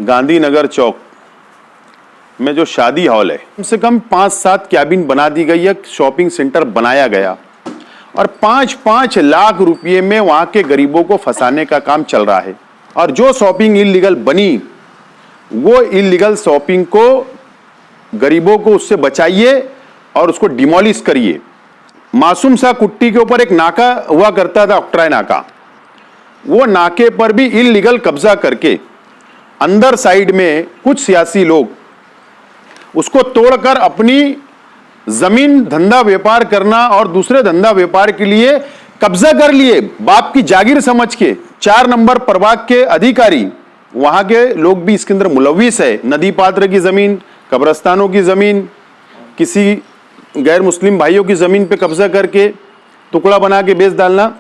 गांधीनगर चौक में जो शादी हॉल है, कम से कम 5-7 कैबिन बना दी गई है, शॉपिंग सेंटर बनाया गया और 5-5 लाख रुपए में वहां के गरीबों को फंसाने का काम चल रहा है। और जो शॉपिंग इलीगल बनी, वो इलीगल शॉपिंग को गरीबों को उससे बचाइए और उसको डिमोलिश करिए। मासूम सा कुट्टी के ऊपर एक नाका हुआ करता था, ऑक्ट्राय नाका, वो नाके पर भी इलीगल कब्जा करके अंदर साइड में कुछ सियासी लोग उसको तोड़कर अपनी जमीन धंधा व्यापार करना और दूसरे धंधा व्यापार के लिए कब्जा कर लिए, बाप की जागीर समझ के। 4 नंबर प्रभाग के अधिकारी, वहां के लोग भी इसके अंदर मुलविस है। नदी पात्र की जमीन, कब्रस्तानों की जमीन, किसी गैर मुस्लिम भाइयों की जमीन पे कब्जा करके टुकड़ा बना के बेच डालना।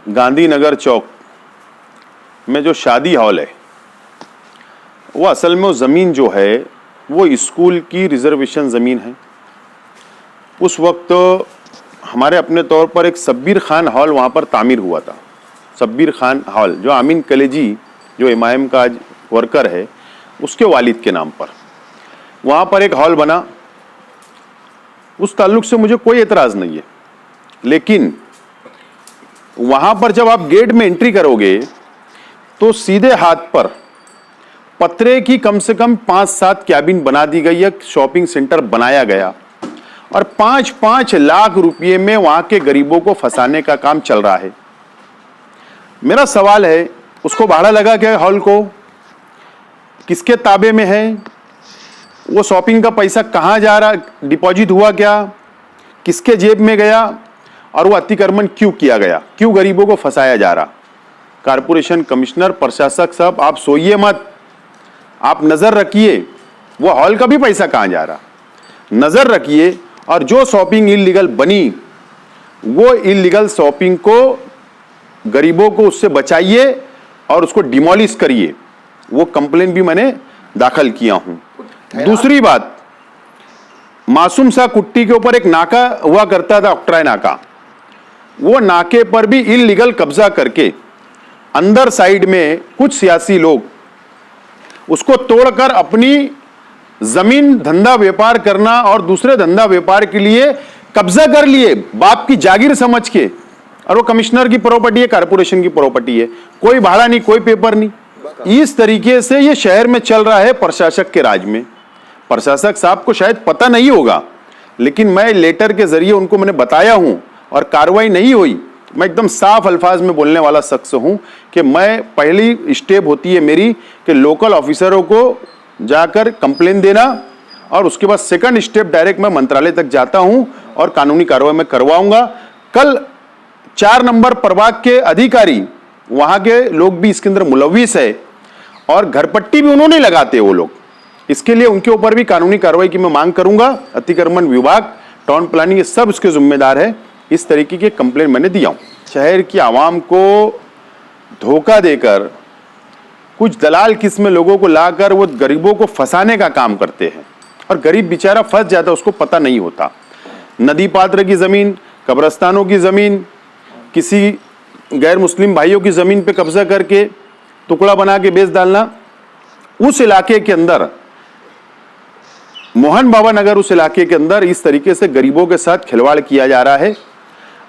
गांधीनगर चौक में जो शादी हॉल है, वो असल में वो ज़मीन जो है वो स्कूल की रिजर्वेशन ज़मीन है। उस वक्त हमारे अपने तौर पर एक सब्बीर खान हॉल वहाँ पर तामीर हुआ था। सब्बीर खान हॉल जो आमीन कलेजी जो एमआईएम का आज वर्कर है, उसके वालिद के नाम पर वहाँ पर एक हॉल बना। उस ताल्लुक से मुझे कोई एतराज़ नहीं है, लेकिन वहां पर जब आप गेट में एंट्री करोगे तो सीधे हाथ पर पतरे की कम से कम 5-7 कैबिन बना दी गई है, शॉपिंग सेंटर बनाया गया और 5-5 लाख रुपए में वहां के गरीबों को फंसाने का काम चल रहा है। मेरा सवाल है, उसको भाड़ा लगा क्या हॉल को? किसके ताबे में है? वो शॉपिंग का पैसा कहां जा रहा, डिपॉजिट हुआ क्या, किसके जेब में गया और वो अतिक्रमण क्यों किया गया, क्यों गरीबों को फंसाया जा रहा? कारपोरेशन कमिश्नर, प्रशासक साहब, आप सोइए मत, आप नजर रखिए वो हॉल का भी पैसा कहां जा रहा, नजर रखिए। और जो शॉपिंग इलीगल बनी, वो इलीगल शॉपिंग को गरीबों को उससे बचाइए और उसको डिमोलिश करिए। वो कंप्लेन भी मैंने दाखिल किया हूं। दूसरी बात, मासूम सा कुट्टी के ऊपर एक नाका हुआ करता था, ऑक्ट्राय नाका, वो नाके पर भी इलीगल कब्जा करके अंदर साइड में कुछ सियासी लोग उसको तोड़कर अपनी जमीन धंधा व्यापार करना और दूसरे धंधा व्यापार के लिए कब्जा कर लिए, बाप की जागीर समझ के। और वो कमिश्नर की प्रॉपर्टी है, कारपोरेशन की प्रॉपर्टी है, कोई भाड़ा नहीं, कोई पेपर नहीं। इस तरीके से ये शहर में चल रहा है प्रशासक के राज में। प्रशासक साहब को शायद पता नहीं होगा, लेकिन मैं लेटर के जरिए उनको मैंने बताया हूं और कार्रवाई नहीं हुई। मैं एकदम साफ अल्फाज में बोलने वाला शख्स हूं कि मैं, पहली स्टेप होती है मेरी कि लोकल ऑफिसरों को जाकर कंप्लेन देना और उसके बाद सेकंड स्टेप डायरेक्ट मैं मंत्रालय तक जाता हूं और कानूनी कार्रवाई मैं करवाऊंगा। कल 4 नंबर प्रभाग के अधिकारी, वहां के लोग भी इसके अंदर मुलविस है और घरपट्टी भी उन्होंने लगाते वो लोग। इसके लिए उनके ऊपर भी कानूनी कार्रवाई की मैं मांग करूंगा। अतिक्रमण विभाग, टाउन प्लानिंग, ये सब उसके जिम्मेदार है। इस तरीके के कंप्लेंट मैंने दिया हूं। शहर की आवाम को धोखा देकर कुछ दलाल किस्म लोगों को लाकर वो गरीबों को फंसाने का काम करते हैं और गरीब बेचारा फंस जाता है, उसको पता नहीं होता। नदी पात्र की जमीन, कब्रस्तानों की जमीन, किसी गैर मुस्लिम भाइयों की जमीन पे कब्जा करके टुकड़ा बना के बेच डालना। उस इलाके के अंदर, मोहन बाबा नगर, उस इलाके के अंदर इस तरीके से गरीबों के साथ खिलवाड़ किया जा रहा है।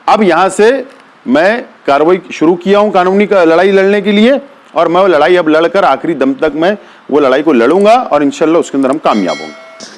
अब यहां से मैं कार्रवाई शुरू किया हूं कानूनी का लड़ाई लड़ने के लिए, और मैं वो लड़ाई अब लड़कर आखिरी दम तक मैं वो लड़ाई को लड़ूंगा और इंशाल्लाह उसके अंदर हम कामयाब होंगे।